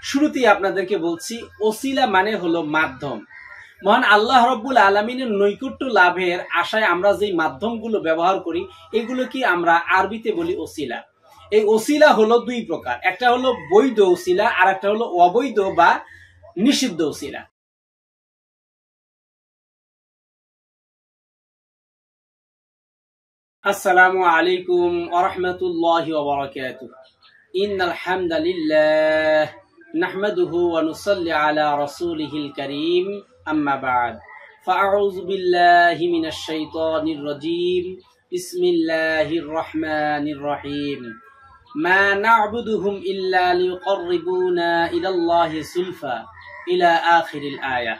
শুরুতেই আপনাদেরকে বলছি, ওসিলা মানে হলো মাধ্যম। মহান আল্লাহ রব্বুল আলামিনের নৈকট্য লাভের আশায় আমরা যেই মাধ্যমগুলো ব্যবহার করি এগুলোকে আমরা আরবিতে বলি ওসিলা। এই ওসিলা হলো দুই প্রকার, একটা হলো বৈধ ওসিলা আর একটা হলো অবৈধ বা নিষিদ্ধ ওসিলা। আসসালামু আলাইকুম ওয়া রাহমাতুল্লাহি ওয়া বারাকাতুহু। ইন্নাল হামদালিল্লাহ নাহমাদুহু ওয়া নুসাল্লি আলা রাসূলিহিল কারীম, আম্মা বা'দ। ফাআউযু বিল্লাহি মিনাশ শাইতানির রাজীম। বিসমিল্লাহির রহমানির রহিম। মা না'বুদুহুম ইল্লা লিয়ুকাররিবুনা ইলাল্লাহি সুলফা ইলা আখিরিল আয়াহ।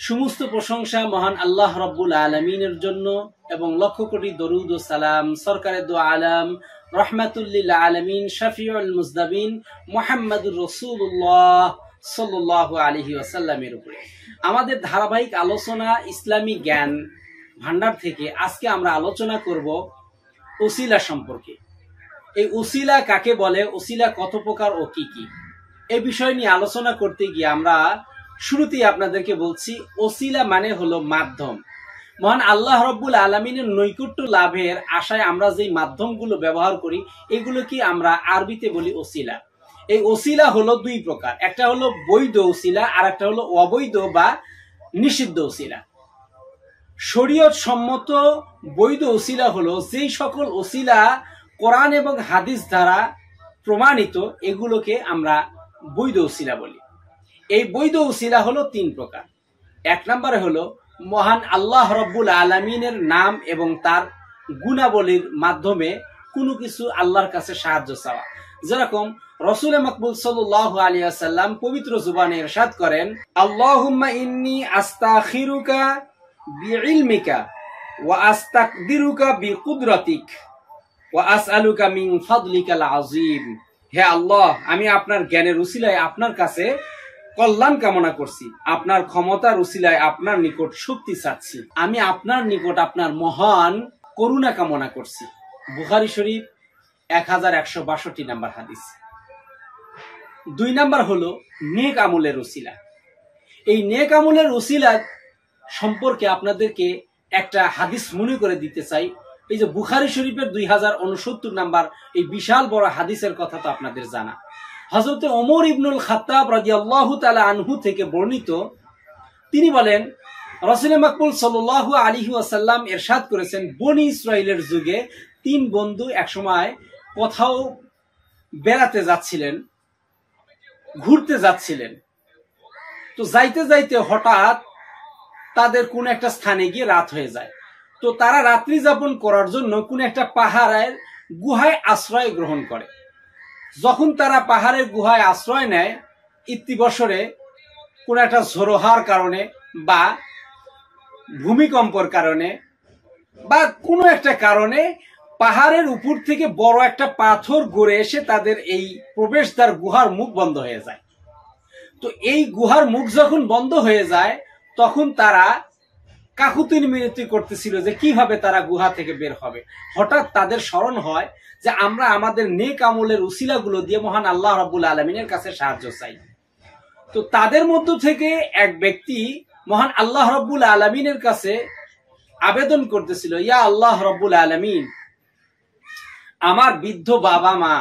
সমস্ত প্রশংসা মহান আল্লাহ রব্বুল আলামিনের জন্য এবং লক্ষ কোটি দরুদ ও সালাম সরকারে দো আলম রহমাতুল্লিল আলামিন শফিউল মুজনাবিন মুহাম্মদুর রাসূলুল্লাহ সাল্লাল্লাহু আলাইহি ওয়াসাল্লামের উপরে। আমাদের ধারাবাহিক আলোচনা ইসলামী জ্ঞান ভান্ডার থেকে আজকে আমরা আলোচনা করব ওসিলা সম্পর্কে। এই ওসিলা কাকে বলে, ওসিলা কত প্রকার ও কি কি, এই বিষয় নিয়ে আলোচনা করতে গিয়ে আমরা শুরুতেই আপনাদেরকে বলছি, ওসিলা মানে হলো মাধ্যম। মহান আল্লাহ রব্বুল আলামিনের নৈকট্য লাভের আশায় আমরা যেই মাধ্যমগুলো ব্যবহার করি এগুলোকে আমরা আরবিতে বলি ওসিলা। এই ওসিলা হলো দুই প্রকার, একটা হলো বৈধ ওসিলা আর একটা হলো অবৈধ বা নিষিদ্ধ ওসিলা। শরীয়ত সম্মত বৈধ ওসিলা হলো যেই সকল ওসিলা কোরআন এবং হাদিস দ্বারা প্রমাণিত, এগুলোকে আমরা বৈধ ওসিলা বলি। এই বৈধ ওসিলা হলো তিন প্রকার। এক নম্বরে হলো মহান আল্লাহ রব্বুল আলামিনের নাম এবং তার গুণাবলীর মাধ্যমে কোনো কিছু আল্লাহর কাছে সাহায্য চাওয়া। যেরকম রাসূল মাকবুল সাল্লাল্লাহু আলাইহি ওয়াসাল্লাম পবিত্র জবানে ইরশাদ করেন, আল্লাহুম্মা ইন্নী আস্তাখিরুকা বিইলমিকা ওয়া আস্তাকদিরুকা বিকুদরাতিক ওয়া আসআলুকা মিন ফাদলিকাল আযীম। হে আল্লাহ, আমি আপনার জ্ঞানের উসিলায় আপনার কাছে কল্যাণ কামনা করছি, আপনার ক্ষমতার উসিলায় আপনার নিকট শক্তি চাচ্ছি, আমি আপনার নিকট আপনার মহান করুণা কামনা করছি। বুখারী শরীফ 1162 নম্বর হাদিস। দুই নাম্বার হলো নেক আমলের উসিলা। এই নেক আমলের উসিলা সম্পর্কে আপনাদেরকে একটা হাদিস মনে করে দিতে চাই। এই যে বুখারী শরীফের 2069 নাম্বার এই বিশাল বড় হাদিসের কথা তো আপনাদের জানা। হযরত ওমর ইবনুল খাত্তাব রাদিয়াল্লাহু তাআলা আনহু থেকে বর্ণিত, তিনি বলেন, রাসূল মাকবুল সাল্লাল্লাহু আলাইহি ওয়াসাল্লাম ইরশাদ করেছেন, বনি ইসরাইলের যুগে তিন বন্ধু একসময় কোথাও বেড়াতে যাচ্ছিলেন, ঘুরতে যাচ্ছিলেন। তো যাইতে যাইতে হঠাৎ তাদের কোন একটা স্থানে গিয়ে রাত হয়ে যায়। তো তারা রাত্রি যাপন করার জন্য কোন একটা পাহাড়ের গুহায় আশ্রয় গ্রহণ করে। যখন তারা পাহাড়ের গুহায় আশ্রয় নেয়, ইতিবছরে কোন একটা ঝোড়ো কারণে বা ভূমিকম্পর কারণে বা কোনো একটা কারণে পাহাড়ের উপর থেকে বড় একটা পাথর গড়ে এসে তাদের এই প্রবেশদ্বার গুহার মুখ বন্ধ হয়ে যায়। তো এই গুহার মুখ যখন বন্ধ হয়ে যায়, তখন তারা কাকুতি মিনতি করতেছিল যে কিভাবে তারা গুহা থেকে বের হবে। হঠাৎ তাদের স্মরণ হয় যে আমরা আমাদের নেক আমলের উসিলাগুলো দিয়ে মহান আল্লাহ রাব্বুল আলামিনের কাছে সাহায্য চাই। তো তাদের মধ্য থেকে এক ব্যক্তি মহান আল্লাহ রাব্বুল আলামিনের কাছে আবেদন করতেছিল, ইয়া আল্লাহ রাব্বুল আলামিন, আমার বৃদ্ধ বাবা মা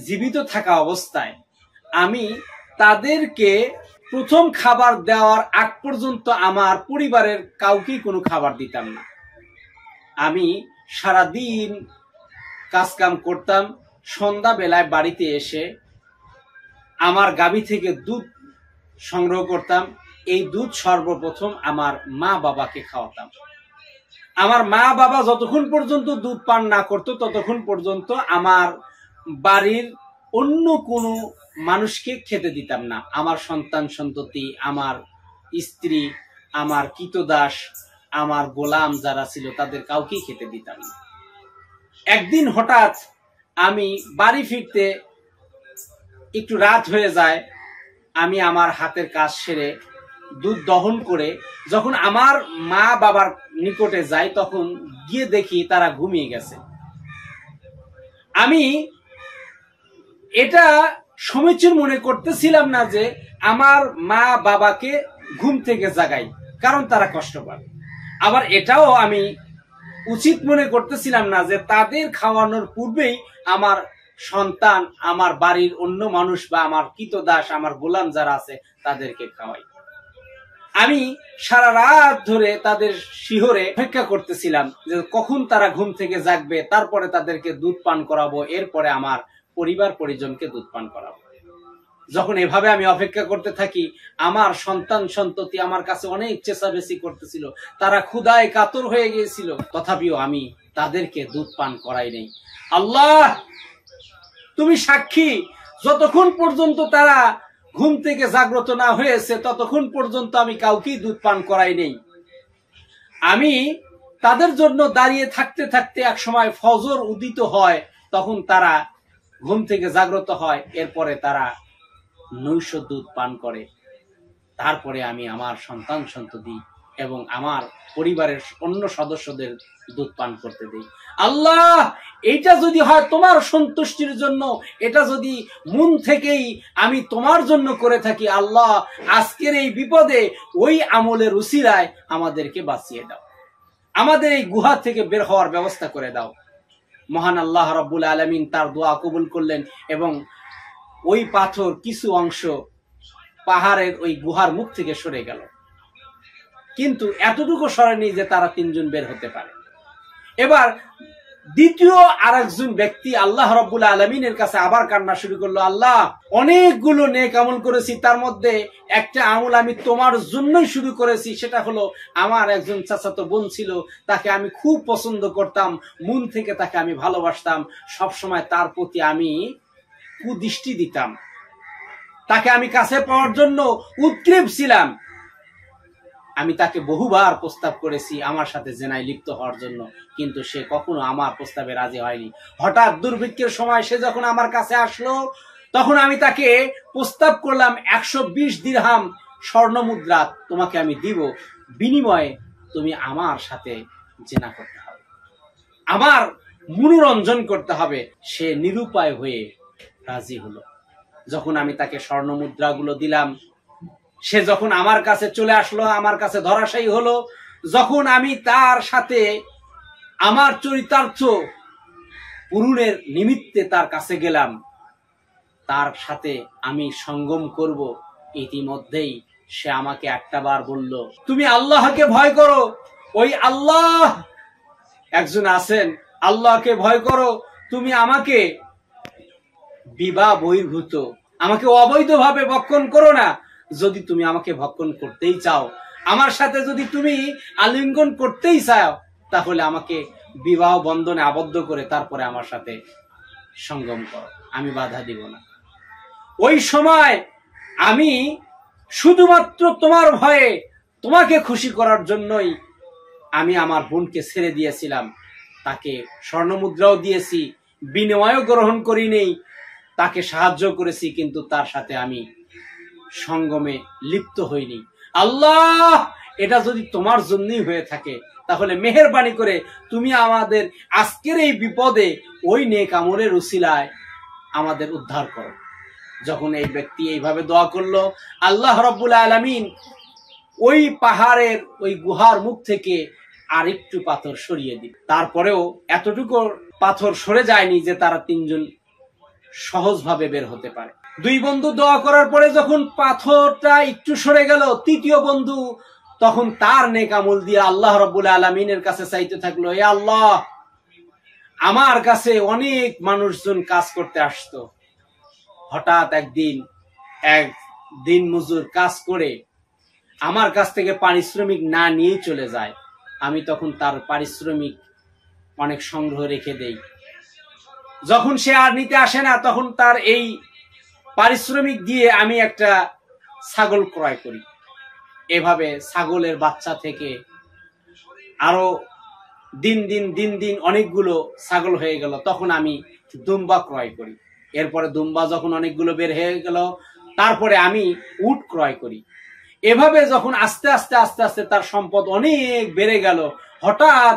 জীবিত থাকা অবস্থায় আমি তাদেরকে প্রথম খাবার দেওয়ার আগ পর্যন্ত আমার পরিবারের কাউকেই কোনো খাবার দিতাম না। আমি সারাদিন কাজকাম করতাম, সন্ধ্যা বেলায় বাড়িতে এসে আমার গাভী থেকে দুধ সংগ্রহ করতাম। এই দুধ সর্বপ্রথম আমার মা বাবাকে খাওয়াতাম। আমার মা বাবা যতক্ষণ পর্যন্ত দুধ পান না করতো ততক্ষণ পর্যন্ত আমার বাড়ির অন্য কোনো মানুষকে খেতে দিতাম না। আমার সন্তান সন্ততি, আমার স্ত্রী, আমার কৃতদাস, আমার গোলাম যারা ছিল তাদের কাউকেই খেতে দিতাম না। একদিন হঠাৎ আমি বাড়ি ফিরতে একটু রাত হয়ে যায়। আমি আমার হাতের কাজ সেরে দুধ দহন করে যখন আমার মা বাবার নিকটে যাই, তখন গিয়ে দেখি তারা ঘুমিয়ে গেছে। আমি এটা সমীচীন মনে করতেছিলাম না যে আমার মা বাবাকে ঘুম থেকে জাগাই, কারণ তারা কষ্ট পাবে। আবার এটাও আমি উচিত মনে করতেছিলাম না যে তাদের খাওয়ানোর পূর্বেই আমার সন্তান, আমার বাড়ির অন্য মানুষ বা আমার কৃতদাস, আমার গোলাম যারা আছে তাদেরকে খাওয়াই। আমি সারা রাত ধরে তাদের শিহরে অপেক্ষা করতেছিলাম যে কখন তারা ঘুম থেকে জাগবে, তারপরে তাদেরকে দুধ পান করাবো, এরপরে আমার পরিবার পরিজনকে দুধ পান করাবো। যখন এভাবে আমি অপেক্ষা করতে থাকি, আমার সন্তান সন্ততি আমার কাছে অনেক চেঁচাবেচি করতেছিল, তারা ক্ষুধায় কাতর হয়ে গিয়েছিল, তথাপিও আমি তাদেরকে দুধ পান করাই নাই। আল্লাহ তুমি সাক্ষী, যতক্ষণ পর্যন্ত তারা ঘুম থেকে জাগ্রত না হয়েছে ততক্ষণ পর্যন্ত আমি কাউকেই দুধ পান করাই নেই। আমি তাদের জন্য দাঁড়িয়ে থাকতে থাকতে এক সময় ফজর উদিত হয়, তখন তারা ঘুম থেকে জাগ্রত হয়, এরপরে তারা নৈশ দুধ পান করে। তারপরে আমি আমার সন্তান সন্ততি এবং আমার পরিবারের অন্য সদস্যদের দুধ পান করতে দেই। আল্লাহ এইটা যদি হয় তোমার সন্তুষ্টির জন্য, এটা যদি মন থেকেই আমি তোমার জন্য করে থাকি, আল্লাহ আজকের এই বিপদে ওই আমলের উসিলায় আমাদেরকে বাঁচিয়ে দাও, আমাদের এই গুহা থেকে বের হওয়ার ব্যবস্থা করে দাও। মহান আল্লাহ রাব্বুল আলামিন তার দোয়া কবুল করলেন এবং ওই পাথর কিছু অংশ পাহাড়ের ওই গুহার মুখ থেকে সরে গেল, কিন্তু এতটুকু সরেনি যে তারা তিনজন বের হতে পারে। এবার দ্বিতীয় আরেকজন ব্যক্তি আল্লাহ রাব্বুল আলামিনের কাছে আবার কান্না শুরু করলো, আল্লাহ অনেকগুলো নেক আমল করেছি, তার মধ্যে একটা আমল আমি তোমার জন্যই শুরু করেছি, সেটা হলো আমার একজন চাচাতো বোন ছিল, তাকে আমি খুব পছন্দ করতাম, মন থেকে তাকে আমি ভালোবাসতাম, সবসময় তার প্রতি আমি কুদৃষ্টি দিতাম, তাকে আমি কাছে পাওয়ার জন্য উদ্গ্রীব ছিলাম। আমি তাকে বহুবার প্রস্তাব করেছি আমার সাথে জেনায় লিপ্ত হওয়ার জন্য, কিন্তু সে কখনো আমার প্রস্তাবে রাজি হয়নি। হঠাৎ দুর্ভিক্ষের সময় সে যখন আমার কাছে আসলো, তখন আমি তাকে প্রস্তাব করলাম 120 দিরহাম স্বর্ণ মুদ্রা তোমাকে আমি দিব, বিনিময়ে তুমি আমার সাথে জেনা করতে হবে, আমার মনোরঞ্জন করতে হবে। সে নিরুপায় হয়ে রাজি হলো। যখন আমি তাকে স্বর্ণ মুদ্রাগুলো দিলাম, সে যখন আমার কাছে চলে আসলো, আমার কাছে ধরাশায়ী হলো, যখন আমি তার সাথে আমার চরিতার্থ পূরণের নিমিত্তে তার কাছে গেলাম, তার সাথে আমি সঙ্গম করব, ইতিমধ্যেই সে আমাকে একটা বার বলল, তুমি আল্লাহকে ভয় করো, ওই আল্লাহ একজন আছেন, আল্লাহকে ভয় করো, তুমি আমাকে বিবাহ বহির্ভূত, আমাকে অবৈধভাবে ভক্ষণ করো না। যদি তুমি আমাকে ভক্ষণ করতেই চাও, আমার সাথে যদি তুমি আলিঙ্গন করতেই চাও, তাহলে আমাকে বিবাহ বন্ধনে আবদ্ধ করে তারপরে আমার সাথে সঙ্গম করো, আমি বাধা দিব না। ওই সময় আমি শুধুমাত্র তোমার ভয়ে, তোমাকে খুশি করার জন্যই আমি আমার বোনকে ছেড়ে দিয়েছিলাম, তাকে স্বর্ণমুদ্রাও দিয়েছি, বিনিময়ও গ্রহণ করি নেই, তাকে সাহায্য করেছি, কিন্তু তার সাথে আমি সঙ্গমে লিপ্ত হইনি। আল্লাহ এটা যদি তোমার জন্যই হয়ে থাকে, তাহলে মেহেরবানি করে তুমি আমাদের আজকের এই বিপদে ওই নেক আমলের উসিলায় আমাদের উদ্ধার করো। যখন এই ব্যক্তি এইভাবে দোয়া করলো, আল্লাহ রাব্বুল আলামিন ওই পাহাড়ের ওই গুহার মুখ থেকে আরেকটু পাথর সরিয়ে দিল। তারপরেও এতটুকু পাথর সরে যায়নি যে তারা তিনজন সহজভাবে বের হতে পারে। দুই বন্ধু দোয়া করার পরে যখন পাথরটা একটু সরে গেল, তৃতীয় বন্ধু তখন তার নেক আমল দিয়ে আল্লাহ রাব্বুল আলামিনের কাছে চাইতে থাকলো, হে আল্লাহ, আমার কাছে অনেক মানুষজন কাজ করতে আসতো, হঠাৎ একদিন এক দিন মজুর কাজ করে আমার কাছ থেকে পারিশ্রমিক না নিয়ে চলে যায়। আমি তখন তার পারিশ্রমিক অনেক সংগ্রহ রেখে দেই। যখন সে আর নিতে আসে না, তখন তার এই পারিশ্রমিক দিয়ে আমি একটা ছাগল ক্রয় করি। এভাবে ছাগলের বাচ্চা থেকে আরো দিন দিন অনেকগুলো ছাগল হয়ে গেল। তখন আমি দুম্বা ক্রয় করি। এরপরে দুম্বা যখন অনেকগুলো বের হয়ে গেল, তারপরে আমি উট ক্রয় করি। এভাবে যখন আস্তে আস্তে তার সম্পদ অনেক বেড়ে গেল, হঠাৎ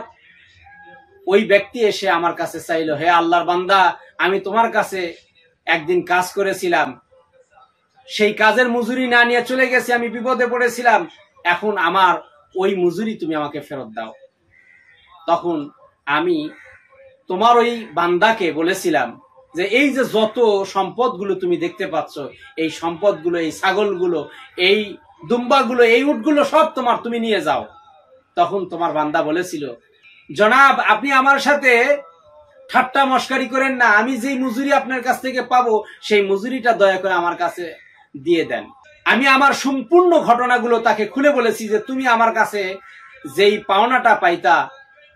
ওই ব্যক্তি এসে আমার কাছে চাইলো, হে আল্লাহর বান্দা, আমি তোমার কাছে একদিন কাজ করেছিলাম, সেই কাজের মজুরি না নিয়ে চলে গেছি, আমি বিপদে পড়েছিলাম, এখন আমার ওই মজুরি তুমি আমাকে ফেরত দাও। তখন আমি তোমার ওই বান্দাকে বলেছিলাম যে এই যে যত সম্পদগুলো তুমি দেখতে পাচ্ছ, এই সম্পদগুলো, এই ছাগলগুলো, এই দুম্বাগুলো, এই উটগুলো সব তোমার, তুমি নিয়ে যাও। তখন তোমার বান্দা বলেছিল, জনাব আপনি আমার সাথে ঠাট্টা মস্কারি করেন না, আমি যেই মজুরি আপনার কাছ থেকে পাবো সেই মজুরিটা দয়া করে আমার কাছে দিয়ে দেন। আমি আমার সম্পূর্ণ ঘটনাগুলো তাকে খুলে বলেছি যে তুমি আমার কাছে যেই পাওনাটা পাইতা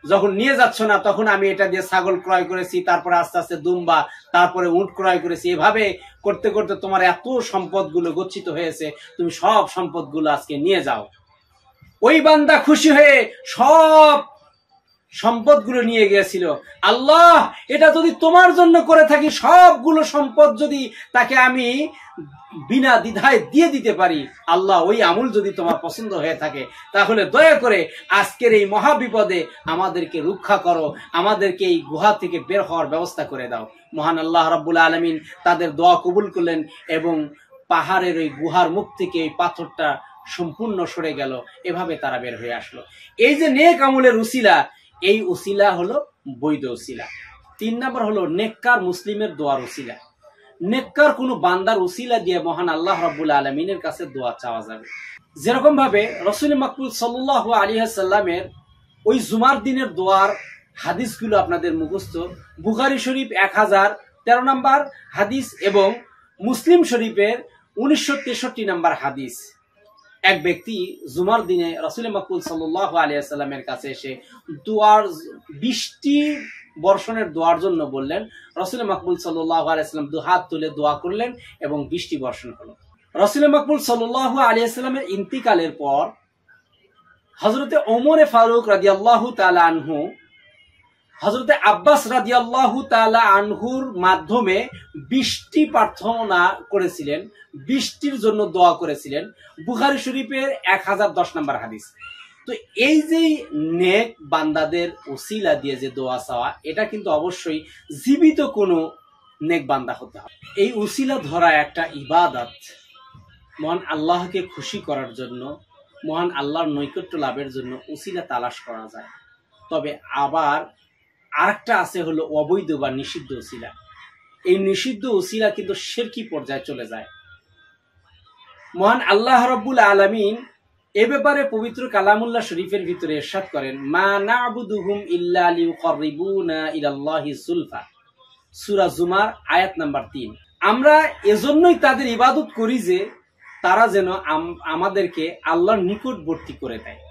যখন নিয়ে যাচ্ছ না, তখন আমি এটা দিয়ে ছাগল ক্রয় করেছি, তারপরে আস্তে আস্তে দুম্বা, তারপরে উট ক্রয় করেছি, এভাবে করতে করতে তোমার এত সম্পদগুলো গচ্ছিত হয়েছে, তুমি সব সম্পদগুলো আজকে নিয়ে যাও। ওই বান্দা খুশি হয়ে সব সম্পদগুলো নিয়ে গিয়েছিল। আল্লাহ, এটা যদি তোমার জন্য করে থাকি, সবগুলো সম্পদ যদি তাকে আমি বিনা দ্বিধায় দিয়ে দিতে পারি, আল্লাহ ওই আমল যদি তোমার পছন্দ হয়ে থাকে, তাহলে দয়া করে আজকের এই মহাবিপদে আমাদেরকে রক্ষা করো, আমাদেরকে এই গুহা থেকে বের হওয়ার ব্যবস্থা করে দাও। মহান আল্লাহ রাব্বুল আলামিন তাদের দোয়া কবুল করলেন এবং পাহাড়ের ওই গুহার মুখ থেকে এই পাথরটা সম্পূর্ণ সরে গেল। এভাবে তারা বের হয়ে আসলো। এই যে নেক আমলের উসিলা, এই উসিলা হলো বৈধ উসিলা। 3 নম্বর হলো নেককার মুসলিমের দোয়ার উসিলা। নেককার কোনো বান্দার উসিলা দিয়ে মহান আল্লাহ রাব্বুল আলামিনের কাছে দোয়া চাওয়া যাবে। যেরকম ভাবে রাসূল মাকবুল সাল্লাল্লাহু আলাইহি ওয়াসাল্লামের ওই জুমার দিনের দোয়ার হাদিসগুলো আপনাদের মুখস্থ। বুখারী শরীফ 1013 নম্বর হাদিস এবং মুসলিম শরীফের 1963 নম্বর হাদিস। এক ব্যক্তি জুমার দিনে রাসূল মাকবুল সাল্লাল্লাহু আলাইহি ওয়াসাল্লামের কাছে এসে দোয়ার বৃষ্টি বর্ষণের দোয়ার জন্য বললেন। রাসূল মাকবুল সাল্লাল্লাহু আলাইহি ওয়াসাল্লাম দু হাত তুলে দোয়া করলেন এবং বৃষ্টি বর্ষণ হলো। রাসূল মাকবুল সাল্লাল্লাহু আলাইহি ওয়াসাল্লামের ইন্তিকালের পর হযরতে ওমর ফারুক রাদিয়াল্লাহু তাআলা আনহু হযরতে আব্বাস রাদিয়াল্লাহু তাআলা আনহুর মাধ্যমে বৃষ্টি প্রার্থনা করেছিলেন, বৃষ্টির জন্য দোয়া করেছিলেন। বুখারী শরীফের 1010 নম্বর হাদিস। তো এই যে নেক বান্দাদের উসিলা দিয়ে যে দোয়া চাওয়া, এটা কিন্তু অবশ্যই জীবিত কোনো নেক বান্দা হতে হবে। এই উসিলা ধরা একটা ইবাদত। মহান আল্লাহকে খুশি করার জন্য, মহান আল্লাহর নৈকট্য লাভের জন্য উসিলা তালাশ করা যায়। তবে আবার আরেকটা আছে হলো অবৈধ বা নিষিদ্ধ উসিলা। এই নিষিদ্ধ উসিলা কিন্তু শিরকি পর্যায়ে চলে যায়। মহান আল্লাহ রাব্বুল আলামিন এ ব্যাপারে পবিত্র কালামুল্লাহ শরীফের ভিতরে ইরশাদ করেন, মা না'বুদুহুম ইল্লা লিইউকাররিবুনা ইলাল্লাহি যুলফা। সূরা জুমার আয়াত নাম্বার 3। আমরা এজন্যই তাদের ইবাদত করি যে তারা যেন আমাদেরকে আল্লাহর নিকটবর্তী করে দেয়।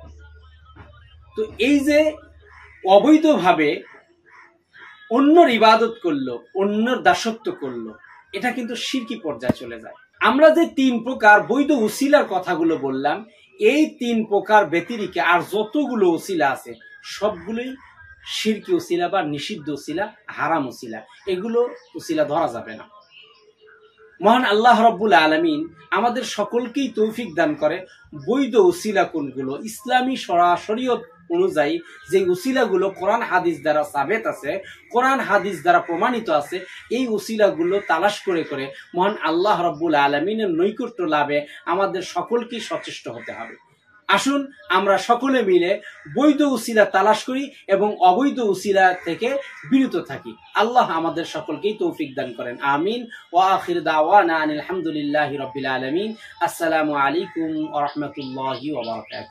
তো এই যে অবৈধভাবে অন্যর ইবাদত করলো, অন্যর দাসত্ব করলো, এটা কিন্তু শিরকি পর্যায়ে চলে যায়। আমরা যে 3 প্রকার বৈধ উসিলার কথাগুলো বললাম, এই 3 প্রকার ব্যতিরিকে আর যতগুলো উসিলা আছে সবগুলোই শিরকি উসিলা বা নিষিদ্ধ উসিলা, হারাম উসিলা। এগুলো উসিলা ধরা যাবে না। মহান আল্লাহ রাব্বুল আলামিন আমাদের সকলকেই তৌফিক দান করে বৈধ উসিলা কোনগুলো, ইসলামী শরীয়ত অনুযায়ী যে উসিলাগুলো কোরআন হাদিস দ্বারা সাবেত আছে, কোরআন হাদিস দ্বারা প্রমাণিত আছে, এই উসিলাগুলো তালাশ করে করে মহান আল্লাহ রাব্বুল আলামিনের নৈকট্য লাভে আমাদের সকলকেই সচেষ্ট হতে হবে। আসুন আমরা সকলে মিলে বৈধ উসিলা তালাশ করি এবং অবৈধ উসিলা থেকে বিরত থাকি। আল্লাহ আমাদের সকলকেই তৌফিক দান করেন। আমিন। ওয়া আখির দাওয়ানা আনিল হামদুলিল্লাহি রাব্বিল আলামিন। আসসালামু আলাইকুম ওয়া রাহমাতুল্লাহি ওয়া বারাকাতুহু।